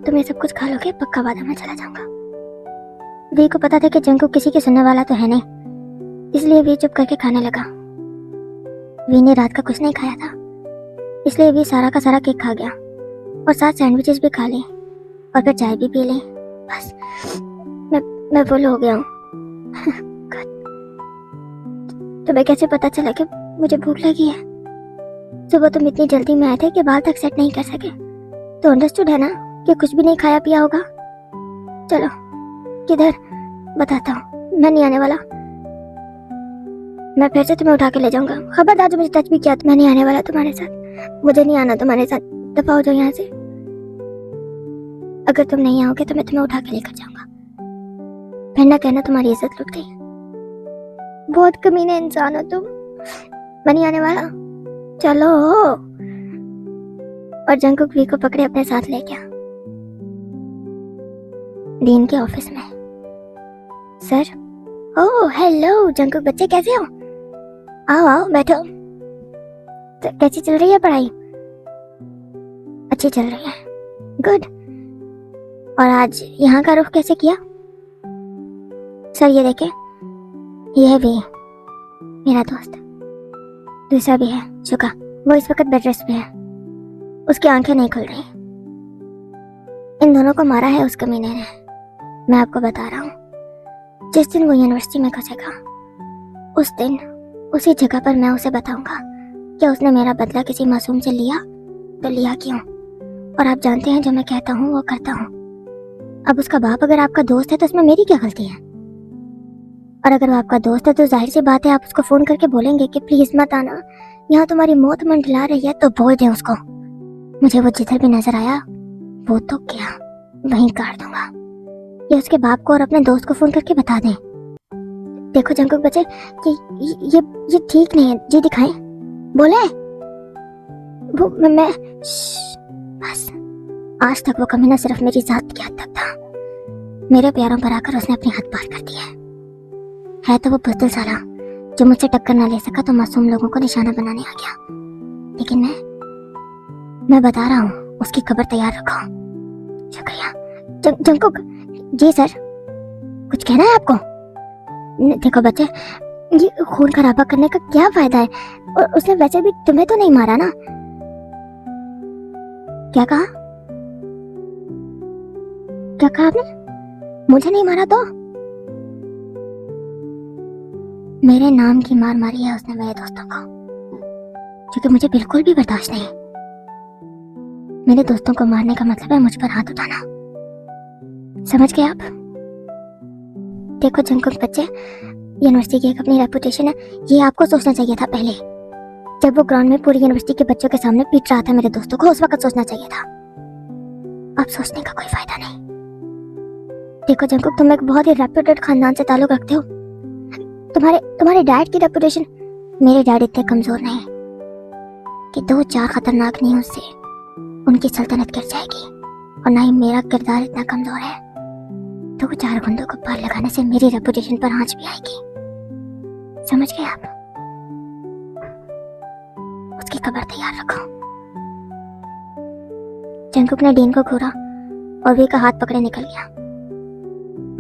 तुम ये सब कुछ खा लोगे, पक्का वादा मैं चला जाऊंगा। वी को पता था कि जंकुक किसी के सुनने वाला तो है नहीं, इसलिए वी चुप करके खाने लगा। वी ने रात का कुछ नहीं खाया था, इसलिए वी सारा का सारा केक खा गया और 7 सैंडविचेस भी खा ली और फिर चाय भी पी ली। बस मैं फुल हो गया हूँ। तुम्हें कैसे पता चला कि मुझे भूख लगी है? सुबह तुम इतनी जल्दी में आए थे कि बाल तक सेट नहीं कर सके, तो अंडरस्टूड है ना कि कुछ भी नहीं खाया पिया होगा। चलो किधर, बताता हूँ। मैं नहीं आने वाला, मैं फिर से तुम्हें उठा के ले जाऊंगा। खबरदार जो मुझे टच भी किया तो मैं नहीं आने वाला तुम्हारे साथ। मुझे नहीं आना तुम्हारे साथ, दफा हो जाओ यहाँ से। अगर तुम नहीं आओगे तो मैं तुम्हें उठा के लेकर जाऊंगा, फिर ना कहना तुम्हारी इज्जत लुट गई। बहुत कमीने इंसान हो तुम। मैं नहीं आने वाला, चलो। और जंकुक वी को पकड़े अपने साथ ले गया। डीन के ऑफिस में। सर, ओह हेलो जंकुक बच्चे, कैसे हो? आओ आओ बैठो। तो कैसी चल रही है पढ़ाई? अच्छी चल रही है, गुड। और आज यहाँ का रुख कैसे किया? सर ये देखे, ये है वी, मेरा दोस्त। दूसरा भी है शुका, वो इस वक्त बेड रेस्ट पे है, उसकी आंखें नहीं खुल रही। इन दोनों को मारा है उस कमीने ने। मैं आपको बता रहा हूँ, जिस दिन वो यूनिवर्सिटी में घुसेगा उस दिन उसी जगह पर मैं उसे बताऊंगा कि उसने मेरा बदला किसी मासूम से लिया तो लिया क्यों। और आप जानते हैं जो मैं कहता हूँ वो करता हूँ। अब उसका बाप अगर आपका दोस्त है तो उसमें मेरी क्या गलती है? और अगर वो आपका दोस्त है तो जाहिर सी बात है आप उसको फोन करके बोलेंगे कि प्लीज मत आना, यहाँ तुम्हारी मौत मंडला रही है। तो बोल दे उसको, मुझे वो जिधर भी नजर आया वो तो क्या वहीं काट दूंगा। ये उसके बाप को और अपने दोस्त को फोन करके बता दें। देखो जंकुक बच्चे, ये ठीक नहीं है, जी दिखाएं। बोले वो मैं बस आज तक वो कमीना सिर्फ मेरी जात की हद तक था। मेरे प्यारों पर आकर उसने अपनी हद पार कर दी है तो वो बुज़दिल साला जो मुझसे टक्कर ना ले सका तो मासूम लोगों को निशाना बनाने आ गया। लेकिन मैं बता रहा हूँ, उसकी खबर तैयार रखो। शुक्रिया। जंकुक जी सर, कुछ कहना है आपको? देखो बच्चे, ये खून खराबा करने का क्या फायदा है? और उसने वैसे भी तुम्हें तो नहीं मारा ना? क्या कहा? क्या कहा आपने? मुझे नहीं मारा तो? मेरे नाम की मार मारी है उसने मेरे दोस्तों को, क्योंकि मुझे बिल्कुल भी बर्दाश्त नहीं। मेरे दोस्तों को मारने का मतलब है मुझ पर हाथ उठाना, समझ गए आप? देखो जंकुक बच्चे, यूनिवर्सिटी की एक अपनी रेपुटेशन है, ये आपको सोचना चाहिए था पहले। जब वो ग्राउंड में पूरी यूनिवर्सिटी के बच्चों के सामने पीट रहा था मेरे दोस्तों को, उस वक्त सोचना चाहिए था। अब सोचने का कोई फायदा नहीं। देखो जंकुक, तुम एक बहुत ही रेप्यूटेड खानदान से ताल्लुक रखते हो। तुम्हारे डैड की रेपुटेशन, मेरे डैड इतने कमजोर नहीं कि 2-4 खतरनाक न्यूज़ से उनकी सल्तनत गिर जाएगी, और ना ही मेरा किरदार इतना कमजोर है 2-4 गुंडों को पार लगाने से मेरी रेपुटेशन पर आंच भी आएगी। समझ गए आप? उसकी खबर तैयार रखो। जंकुक ने डीन को घूरा और वी का हाथ पकड़े निकल गया।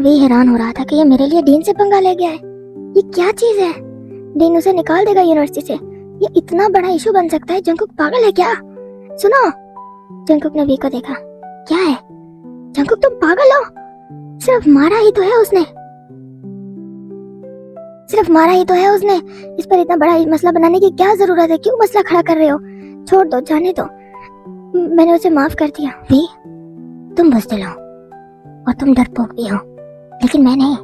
वी हैरान हो रहा था कि ये मेरे लिए डीन से पंगा ले गया है। ये क्या चीज है? डीन उसे निकाल देगा यूनिवर्सिटी से, ये इतना बड़ा इशू बन सकता है? जंकुक पागल है क्या? सुनो। जंकुक ने वी को देखा। क्या है जंकुक, तुम पागल हो? सिर्फ मारा ही तो है उसने, सिर्फ मारा ही तो है उसने। इस पर इतना बड़ा मसला बनाने की क्या जरूरत है? क्यों मसला खड़ा कर रहे हो? छोड़ दो, जाने दो। मैंने उसे माफ कर दिया। वी, तुम बुज़दिल हो और तुम डरपोक भी हो, लेकिन मैं नहीं।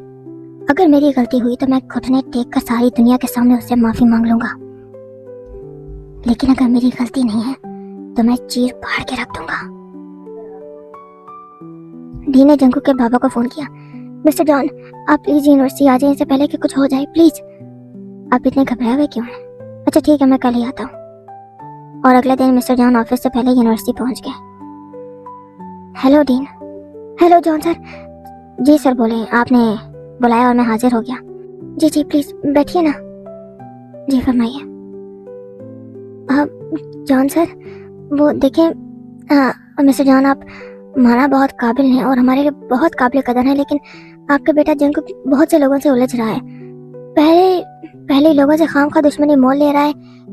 अगर मेरी गलती हुई तो मैं घुटने टेक कर सारी दुनिया के सामने उससे माफी मांग लूंगा, लेकिन अगर मेरी गलती नहीं है तो मैं चीर फाड़ के रख दूंगा। डी ने जंकुक के बाबा को फोन किया। मिस्टर जॉन, आप प्लीज यूनिवर्सिटी आ जाए, इससे पहले कि कुछ हो जाए, प्लीज। आप इतने घबराए हुए क्यों हैं? अच्छा ठीक है, मैं कल ही आता हूँ। और अगले दिन मिस्टर जॉन ऑफिस से पहले यूनिवर्सिटी पहुंच गए। Hello dean. Hello John sir. जी सर बोले, आपने बुलाया और मैं हाजिर हो गया। जी जी प्लीज बैठिए ना। जी फरमाइए। जॉन सर, वो देखें, मिस्टर जॉन, आप माना बहुत काबिल है और हमारे लिए बहुत काबिल कदर है, लेकिन आपका बेटा जंकुक बहुत से लोगों से उलझ रहा है। पहले पहले लोगों से खामखा दुश्मनी मोल ले रहा है।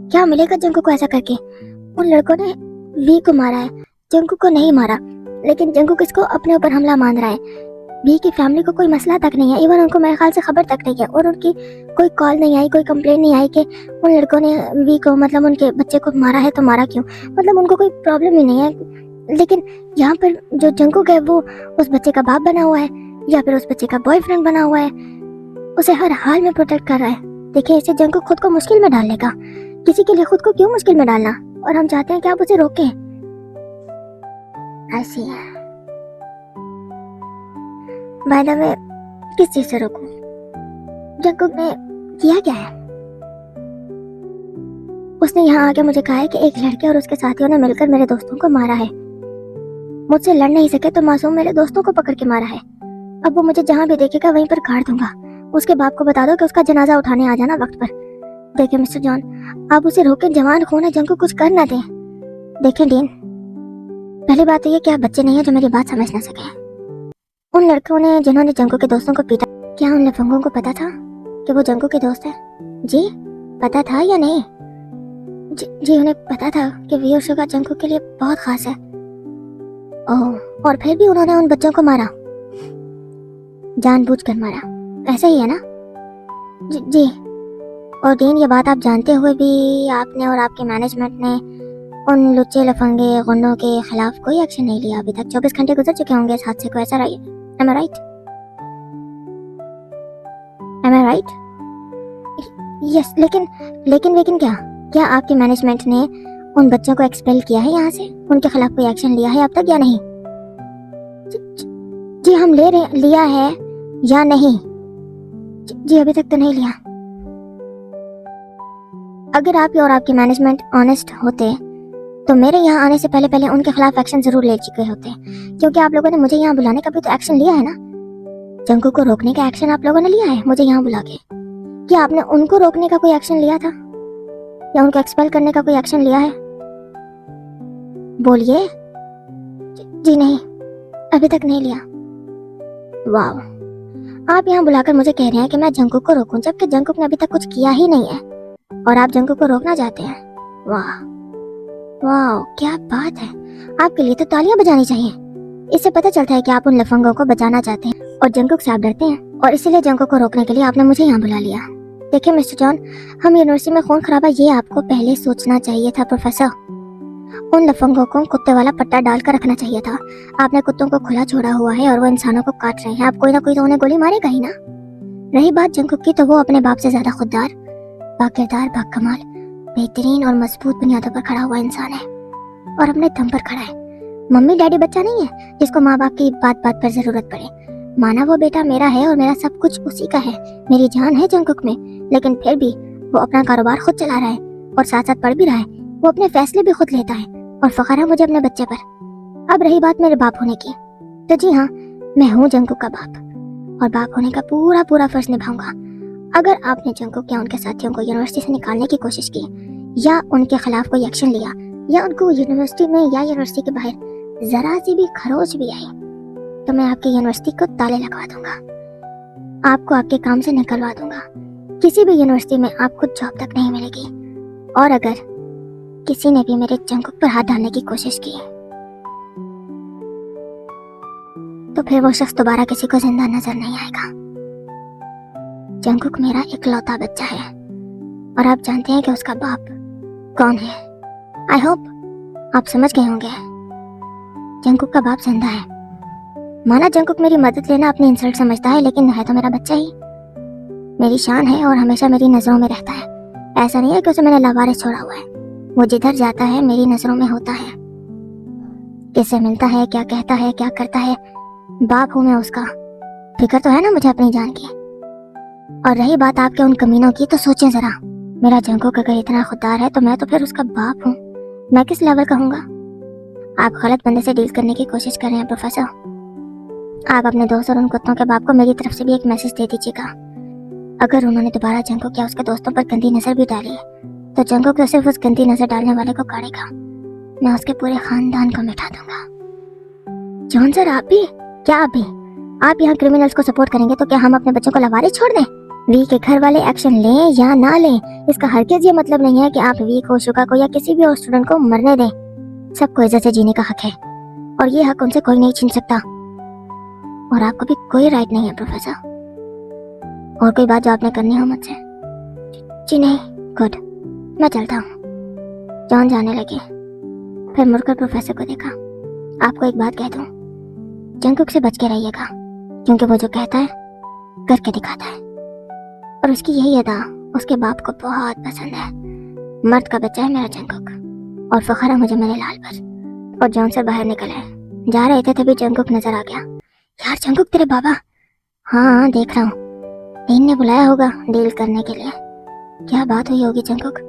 क्या मिलेगा जंकुक को ऐसा करके? उन लड़कों ने वी को मारा है, जंकुक को नहीं मारा, लेकिन जंकुक इसको अपने ऊपर हमला मान रहा है। वी की फैमिली को कोई मसला तक नहीं है, इवन उनको मेरे ख्याल से खबर तक नहीं है, और उनकी कोई कॉल नहीं आई, कोई कंप्लेंट नहीं आई कि उन लड़कों ने वी को, मतलब उनके बच्चे को मारा है, तो मारा क्यों? मतलब उनको कोई प्रॉब्लम ही नहीं है। लेकिन यहाँ पर जो जंकुक है वो उस बच्चे का बाप बना हुआ है या फिर उस बच्चे का बॉयफ्रेंड बना हुआ है, उसे हर हाल में प्रोटेक्ट कर रहा है। देखिए, इसे जंकुक खुद को मुश्किल में डाल लेगा। किसी के लिए खुद को क्यों मुश्किल में डालना? और हम चाहते हैं कि आप उसे रोकें। ऐसी है। बाय द वे, किस चीज से रोकूं? जंकुक ने किया क्या है? उसने यहाँ आके मुझे कहा है कि एक लड़के और उसके साथियों ने मिलकर मेरे दोस्तों को मारा है। मुझसे लड़ नहीं सके तो मासूम मेरे दोस्तों को पकड़ के मारा है। अब वो मुझे जहाँ भी देखेगा वहीं पर गाड़ दूंगा। उसके बाप को बता दो कि उसका जनाजा उठाने आ जाना वक्त पर। देखिए मिस्टर जॉन, आप उसे रोकें, जवान खून है, जंकुक कुछ कर ना दें। देखिए डीन, पहली बात तो ये कि आप बच्चे नहीं है जो मेरी बात समझ ना सके। उन लड़कों ने जिन्होंने जंकुक के दोस्तों को पीटा, क्या उन लफंगों को पता था कि वो जंकुक के दोस्त है? जी, पता था या नहीं? जी उन्हें पता था कि वी और शुगा जंकुक के लिए बहुत खास है। ओह, और फिर भी उन्होंने उन बच्चों को मारा, जानबूझकर मारा, ऐसा ही है ना? जी। और डीन, ये बात आप जानते हुए भी आपने और आपके मैनेजमेंट ने उन लुच्चे लफंगे गुंडों के खिलाफ कोई एक्शन नहीं लिया अभी तक। 24 घंटे गुजर चुके होंगे इस हादसे को, ऐसा right? Am I right? Am I right? Yes, लेकिन क्या आपके मैनेजमेंट ने उन बच्चों को एक्सपेल किया है यहाँ से? उनके खिलाफ कोई एक्शन लिया है अब तक या नहीं? जी हम लिया है या नहीं? जी अभी तक तो नहीं लिया। अगर आप और आपके मैनेजमेंट ऑनेस्ट होते तो मेरे यहाँ आने से पहले पहले उनके खिलाफ एक्शन जरूर ले चुके होते, क्योंकि आप लोगों ने मुझे यहाँ बुलाने का भी तो एक्शन लिया है ना। जंकुक को रोकने का एक्शन आप लोगों ने लिया है मुझे यहाँ बुला के। क्या आपने उनको रोकने का कोई एक्शन लिया था या उनको एक्सपेल करने का कोई एक्शन लिया है? बोलिए। जी नहीं, अभी तक नहीं लिया। वाह, आप यहाँ बुलाकर मुझे कह रहे हैं कि मैं जंकुक को रोकूं, जबकि जंकुक ने अभी तक कुछ किया ही नहीं है और आप जंकुक को रोकना चाहते हैं। वाह वाह, क्या बात है। आपके लिए तो तालियां बजानी चाहिए। इससे पता चलता है कि आप उन लफंगों को बचाना चाहते हैं और जंकुक से आप डरते हैं, और इसीलिए जंकुक को रोकने के लिए आपने मुझे यहाँ बुला लिया। देखिए मिस्टर जॉन, हम यूनिवर्सिटी में खून खराबा ये आपको पहले सोचना चाहिए था प्रोफेसर। उन लफंगों को कुत्ते वाला पट्टा डालकर रखना चाहिए था। आपने कुत्तों को खुला छोड़ा हुआ है और वो इंसानों को काट रहे हैं। आप कोई ना कोई तो उन्हें गोली मारेगा ही ना। रही बात जंकुक की, तो वो अपने बाप से ज्यादा खुददार, बाकिरदार, बाकमाल, बेहतरीन और मजबूत बुनियादों पर खड़ा हुआ इंसान है और अपने दम पर खड़ा है। मम्मी डैडी बच्चा नहीं है जिसको माँ बाप की बात बात पर जरूरत पड़े। माना वो बेटा मेरा है और मेरा सब कुछ उसी का है, मेरी जान है जंकुक में, लेकिन फिर भी वो अपना कारोबार खुद चला रहा है और साथ साथ पढ़ भी रहा है। वो अपने फैसले भी खुद लेता है और फख्र है मुझे अपने बच्चे पर। अब रही बात मेरे बाप होने की, तो जी हाँ, मैं हूँ जंकुक का बाप और बाप होने का पूरा पूरा फर्ज निभाऊंगा। अगर आपने जंकुक या उनके साथियों को यूनिवर्सिटी से निकालने की कोशिश की या उनके खिलाफ कोई एक्शन लिया या उनको यूनिवर्सिटी में या यूनिवर्सिटी के बाहर जरा सी भी खरोच भी आई, तो मैं आपकी यूनिवर्सिटी को ताले लगवा दूंगा, आपको आपके काम से निकलवा दूंगा। किसी भी यूनिवर्सिटी में आपको जॉब तक नहीं मिलेगी। और अगर किसी ने भी मेरे जंकुक पर हाथ डालने की कोशिश की तो फिर वो शख्स दोबारा किसी को जिंदा नजर नहीं आएगा। जंकुक मेरा इकलौता बच्चा है और आप जानते हैं कि उसका बाप कौन है। आई होप आप समझ गए होंगे। जंकुक का बाप जिंदा है। माना जंकुक मेरी मदद लेना अपनी इंसल्ट समझता है, लेकिन है तो मेरा बच्चा ही, मेरी शान है और हमेशा मेरी नजरों में रहता है। ऐसा नहीं है कि उसे मैंने लावारिस छोड़ा हुआ है। वो जिधर जाता है मेरी नजरों में होता है, किससे मिलता है, क्या कहता है, क्या करता है। बाप हूं मैं उसका, फिक्र तो है ना मुझे अपनी जान की। और रही बात आपके उन कमीनों की, तो सोचें जरा, मेरा जंकुक अगर इतना खुददार है तो मैं तो फिर उसका बाप हूँ, मैं किस लेवल का हूँगा? आप गलत बंदे से डील करने की कोशिश कर रहे हैं प्रोफेसर। आप अपने दोस्त और उन कुत्तों के बाप को मेरी तरफ से भी एक मैसेज दे दीजिएगा। अगर उन्होंने दोबारा जंकुक या उसके दोस्तों पर गंदी नजर भी डाली तो जंकुक तो सिर्फ उस गंदी नजर डालने वाले को काटेगा, मैं उसके पूरे खानदान को मिटा दूंगा। जॉन सर आप भी? क्या आप भी? आप यहाँ क्रिमिनल्स को सपोर्ट करेंगे तो क्या हम अपने बच्चों को लवारिस छोड़ दें? वी के घर वाले एक्शन लें या ना लें, इसका हरगिज ये मतलब नहीं है कि आप वी को, शुका को या किसी भी और स्टूडेंट को मरने दें। सबको इज्जत से जीने का हक है और ये हक उनसे कोई नहीं छीन सकता। और आपको भी कोई राइट नहीं है प्रोफेसर। और कोई बात जो आपने करनी हो मुझसे? जी नहीं, गुड, मैं चलता हूँ। जॉन जाने लगे, फिर मुड़कर प्रोफेसर को देखा। आपको एक बात कह दूं, जंगकुक से बच के रहिएगा, क्योंकि वो जो कहता है करके दिखाता है। और उसकी यही अदा उसके बाप को बहुत पसंद है। मर्द का बच्चा है मेरा जंगकुक और फख्र है मुझे मेरे लाल पर। और जॉन से बाहर निकले, जा रहे थे तभी जंगकुक नजर आ गया। यार जंगकुक, तेरे बाबा। हाँ देख रहा हूँ, डीन ने बुलाया होगा डील करने के लिए। क्या बात हुई होगी जंगकुक?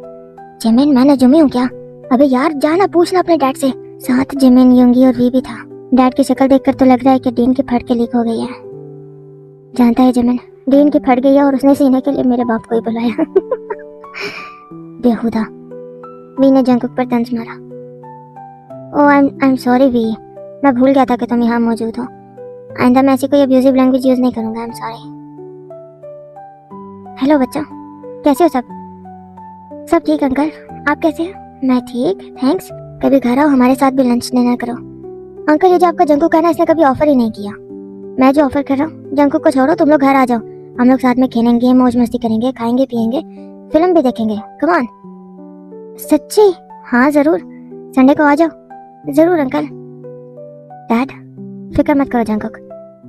जिमिन, मैं नजुमी हूँ क्या? अबे यार जाना पूछना अपने डैड से। साथ जिमिन, योंगी और वी भी था। डैड की शक्ल देखकर तो लग रहा है कि डीन की फट के लीक हो गई है। जानता है जिमिन, डीन की फट गई है और उसने सीने के लिए मेरे बाप को ही बुलाया। बेहुदा। वी ने जंगकुक पर तंज मारा। ओह आई एम सॉरी वी, मैं भूल गया था कि तुम यहाँ मौजूद हो। आइंदा मैं ऐसी कोई अब्यूजिव लैंग्वेज यूज नहीं करूंगा। I am sorry. हेलो बच्चों, कैसे हो सब? सब ठीक अंकल, आप कैसे हो? मैं ठीक, थैंक्स। कभी घर आओ, हमारे साथ भी लंच डिनर करो। अंकल ये जो आपका जंगकुक है ना, इसने कभी ऑफर ही नहीं किया। मैं जो ऑफर कर रहा हूँ, जंगकुक को छोड़ो, तुम लोग घर आ जाओ। हम लोग साथ में खेलेंगे, मौज मस्ती करेंगे, खाएंगे पिएंगे, फिल्म भी देखेंगे। Come on. सच्ची? हाँ जरूर, संडे को आ जाओ। जरूर अंकल। डैड फिक्र मत करो जंगकुक,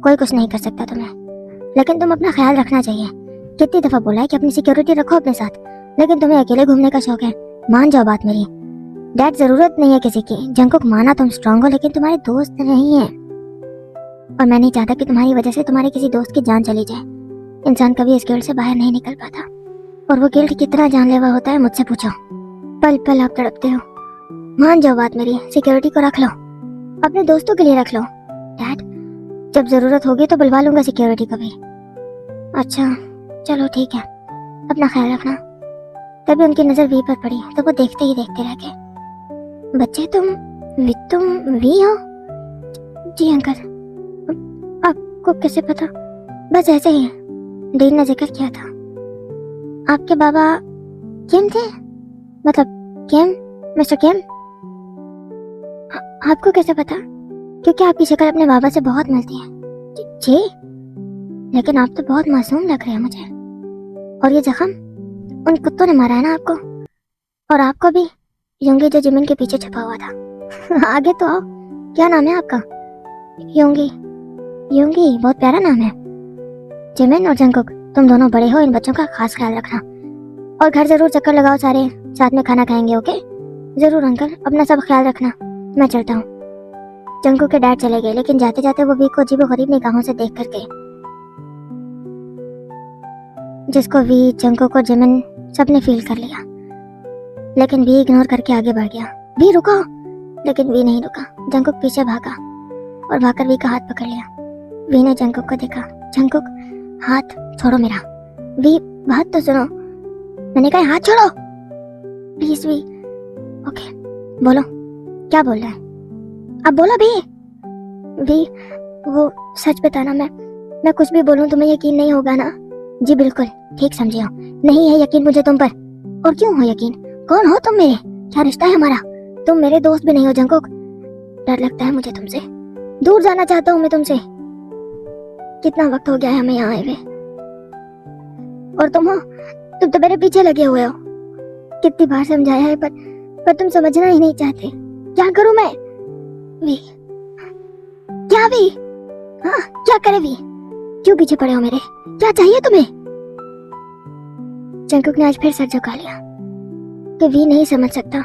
कोई कुछ नहीं कर सकता तुम्हें, लेकिन तुम अपना ख्याल रखना चाहिए। कितनी दफा बोला है कि अपनी सिक्योरिटी रखो अपने साथ, लेकिन तुम्हें अकेले घूमने का शौक है। मान जाओ बात मेरी। डैड जरूरत नहीं है किसी की। जंगकुक माना तुम स्ट्रांग हो, लेकिन तुम्हारे दोस्त नहीं है। और मैं नहीं चाहता कि तुम्हारी वजह से तुम्हारे किसी दोस्त की जान चली जाए। इंसान कभी इस गिल्ट से बाहर नहीं निकल पाता, और वो गिल्ट कितना जानलेवा होता है मुझसे पूछो। पल पल आप तड़पते हो। मान जाओ बात मेरी, सिक्योरिटी को रख लो, अपने दोस्तों के लिए रख लो। डैड जब जरूरत होगी तो बुलवा लूंगा सिक्योरिटी को भी। अच्छा चलो ठीक है, अपना ख्याल रखना। तभी उनकी नजर वी पर पड़ी तो वो देखते ही देखते रह गए। बच्चे तुम वी हो? जी अंकल। आपको कैसे पता? बस ऐसे ही, डीन ने जिक्र किया था। आपके बाबा किम थे? मतलब किम, मिस्टर किम? आपको कैसे पता? क्योंकि आपकी शक्ल अपने बाबा से बहुत मिलती है। जी, लेकिन आप तो बहुत मासूम लग रहे हैं मुझे। और ये जख्म उन कुत्तों ने मारा है ना आपको? और आपको भी, योंगी जो जिमिन के पीछे छुपा हुआ था। आगे तो आओ, क्या नाम है आपका? योंगी। योंगी बहुत प्यारा नाम है। जिमिन और जंगकुक, तुम दोनों बड़े हो, इन बच्चों का खास ख्याल रखना। और घर जरूर चक्कर लगाओ, सारे साथ में खाना खाएंगे। ओके? जरूर अंकल, अपना सब ख्याल रखना। मैं चलता हूँ। जंगकुक के डैड चले गए, लेकिन जाते जाते वो वी को अजीबोगरीब निगाहों से देख कर गए, जिसको वी, जंगकुक और जिमिन सबने फील कर लिया। लेकिन वी इग्नोर करके आगे बढ़ गया। वी रुको! लेकिन वी नहीं रुका। जंगकुक पीछे भागा और भागकर वी का हाथ पकड़ लिया। वी ने जंगकुक को देखा। जंगकुक, हाथ छोड़ो मेरा। वी बात तो सुनो, मैंने कहा हाथ छोड़ो प्लीज वी। ओके बोलो, क्या बोल रहा है? अब बोलो भी। वी वो सच बताना, मैं कुछ भी बोलूं तुम्हें यकीन नहीं होगा ना? जी बिल्कुल ठीक समझे हो। नहीं है यकीन मुझे तुम पर। और क्यों हो यकीन? कौन हो तुम मेरे? क्या रिश्ता है हमारा? तुम मेरे दोस्त भी नहीं हो जंगकुक। डर लगता है मुझे तुमसे, दूर जाना चाहता हूँ मैं तुमसे। कितना वक्त हो गया है हमें यहाँ आए हुए, और तुम हो, तुम तो मेरे पीछे लगे हुए हो। कितनी बार समझाया है पर तुम समझना ही नहीं चाहते। क्या करूं मैं? वी, क्या वी? हाँ क्या करे वी? क्यों पीछे पड़े हो मेरे? क्या चाहिए तुम्हें? जंगकुक ने आज फिर सर झुका लिया कि वी नहीं समझ सकता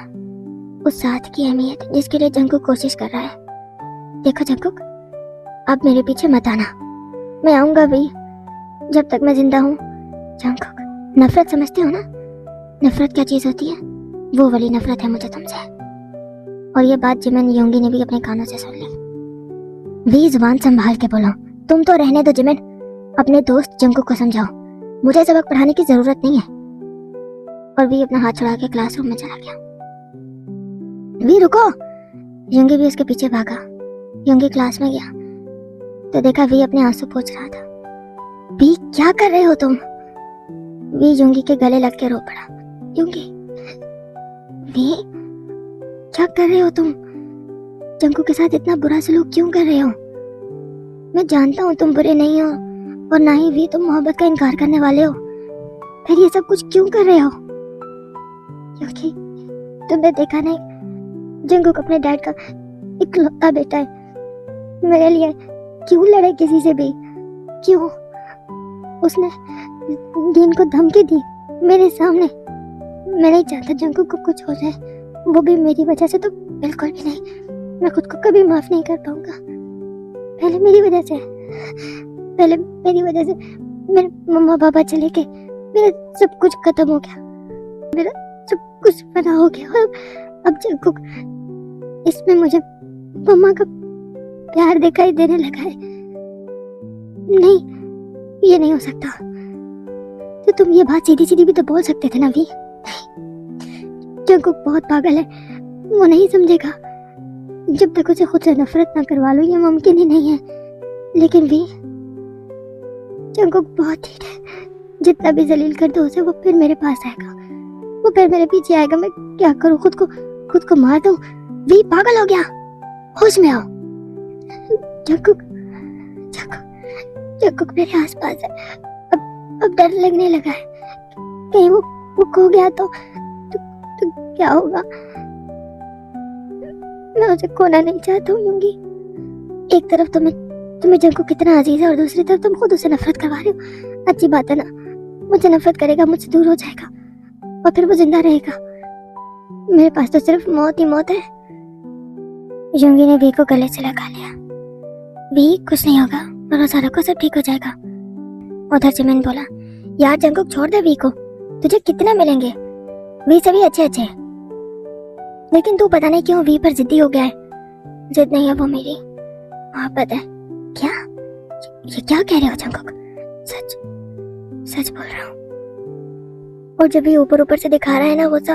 उस साथ की अहमियत जिसके लिए जंगकुक कोशिश कर रहा है। देखो जंगकुक, अब मेरे पीछे मत आना। मैं आऊंगा वी, जब तक मैं जिंदा हूँ। जंगकुक, नफरत समझते हो ना? नफरत क्या चीज होती है? वो वाली नफरत है मुझे तुमसे। और ये बात जिमिन योंगी ने भी अपने कानों से सुन ली। वी जुबान संभाल के बोलो। तुम तो रहने दो जिमिन, अपने दोस्त जंगकुक को समझाओ, मुझे सबक पढ़ाने की जरूरत नहीं है। और वी अपना हाथ छुड़ा के क्लासरूम में चला गया। वी रुको! योंगी भी उसके पीछे भागा। योंगी क्लास में गया तो देखा वी अपने आंसू पोंछ रहा था। वी क्या कर रहे हो तुम? वी योंगी के गले लग के रो पड़ा। योंगी, वी क्या कर रहे हो तुम? जंकू के साथ इतना बुरा सलूक क्यों कर रहे हो? मैं जानता हूँ तुम बुरे नहीं हो और ना ही वी तुम मोहब्बत का इनकार करने वाले हो, फिर ये सब कुछ क्यों कर रहे हो? क्योंकि तुमने देखा नहीं, जंकुक अपने डैड का इकलौता बेटा है। मेरे लिए क्यों लड़े किसी से भी? क्यों उसने डीन को धमकी दी मेरे सामने? मैं नहीं चाहता जंकुक को कुछ हो जाए, वो भी मेरी वजह से तो बिल्कुल भी नहीं। मैं खुद को कभी माफ नहीं कर पाऊंगा। पहले मेरी वजह से मेरे मम्मा पापा चले गए, मेरा सब कुछ खत्म हो गया, मेरा सब कुछ फना हो गया और अब जंकुक इसमें मुझे मम्मा का प्यार दिखाई देने लगा है। नहीं, ये नहीं हो सकता। तो तुम ये बात सीधी सीधी भी तो बोल सकते थे ना वी। जंकुक बहुत पागल है, वो नहीं समझेगा। जब तक उसे खुद से नफरत ना करवा लो ये मुमकिन ही नहीं है। लेकिन वी, जंकुक बहुत ढीठ है, जितना भी जलील कर दो उसे वो फिर मेरे पास आएगा, वो फिर मेरे पीछे आएगा। मैं क्या करूं? खुद को मार दूं? वी पागल हो गया, होश में आओ। जंकुक मेरे आसपास है, अब डर लगने लगा है, कहीं वो खो गया तो क्या होगा? मैं उसे खोना नहीं चाहता हूँ योंगी। एक तरफ तुम्हें जंकुक कितना अजीज है और दूसरी तरफ तुम खुद उसे नफरत करवा रहे हो। अच्छी बात है ना, मुझे नफरत करेगा, मुझसे दूर हो जाएगा और फिर वो जिंदा रहेगा। मेरे पास तो सिर्फ मौत ही मौत है। योंगी ने वी को गले से लगा लिया। वी, कुछ नहीं होगा, भरोसा रखो, सब ठीक हो जाएगा। उधर जिमिन बोला, यार जंकुक छोड़ दे वी को, तुझे कितने मिलेंगे? वी सभी अच्छे, लेकिन तू पता नहीं क्यों वी पर जिद्दी हो गया है। जिद नहीं है, वो मेरी मोहब्बत है। क्या? ये क्या कह रहे हो जंकुक? सच बोल रहा हूँ। और जब भी ऊपर से दिखा रहा है ना गुस्सा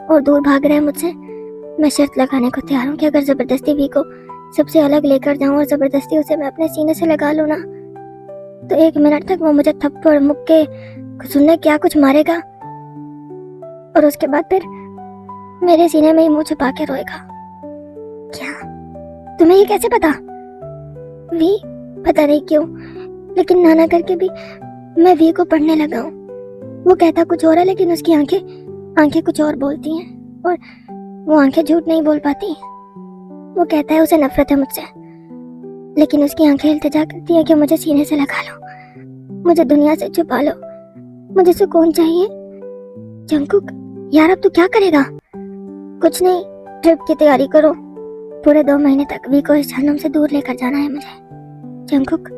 और दूर भाग रहा है मुझसे, मैं शर्त लगाने को तैयार हूँ कि अगर जबरदस्ती वी को सबसे अलग लेकर जाऊं और जबरदस्ती उसे मैं अपने सीने से लगा लूं ना, तो 1 मिनट तक वो मुझे थप्पड़ मुक्के सुनने क्या कुछ मारेगा और उसके बाद फिर मेरे सीने में ही मुंह छुपा के रोएगा। क्या? तुम्हें ये कैसे पता? वी, पता नहीं क्यों, लेकिन नाना करके भी मैं वी को पढ़ने लगा हूँ। वो कहता कुछ और है लेकिन उसकी आंखें कुछ और बोलती हैं और वो आंखें झूठ नहीं बोल पाती। वो कहता है उसे नफरत है मुझसे, लेकिन उसकी आंखें इल्तिजा करती हैं कि मुझे सीने से लगा लो, मुझे दुनिया से छुपा लो, मुझे सुकून चाहिए। जंकुक, यार अब तू क्या करेगा? कुछ नहीं, ट्रिप की तैयारी करो। पूरे 2 महीने तक वी को इस जहन्नुम से दूर लेकर जाना है मुझे। जंकुक,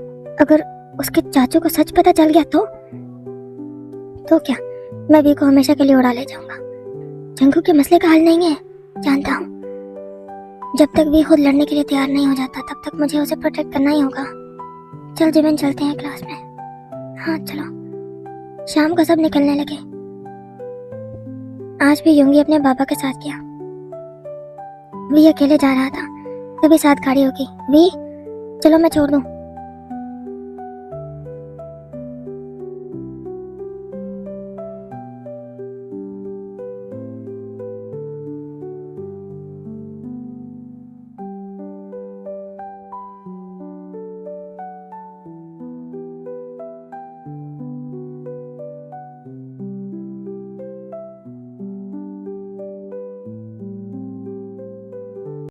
अगर उसके चाचू को सच पता चल गया तो क्या? मैं वी को हमेशा के लिए उड़ा ले जाऊंगा। जंकुक, के मसले का हल नहीं है, जानता हूँ। जब तक वी खुद लड़ने के लिए तैयार नहीं हो जाता तब तक मुझे उसे प्रोटेक्ट करना ही होगा। चल जिमिन, चलते हैं क्लास में। हाँ चलो। शाम को सब निकलने लगे। आज भी योंगी अपने पापा के साथ गया। वी अकेले जा रहा था, तभी साथ खड़ी होगी। वी, चलो मैं छोड़ दूं।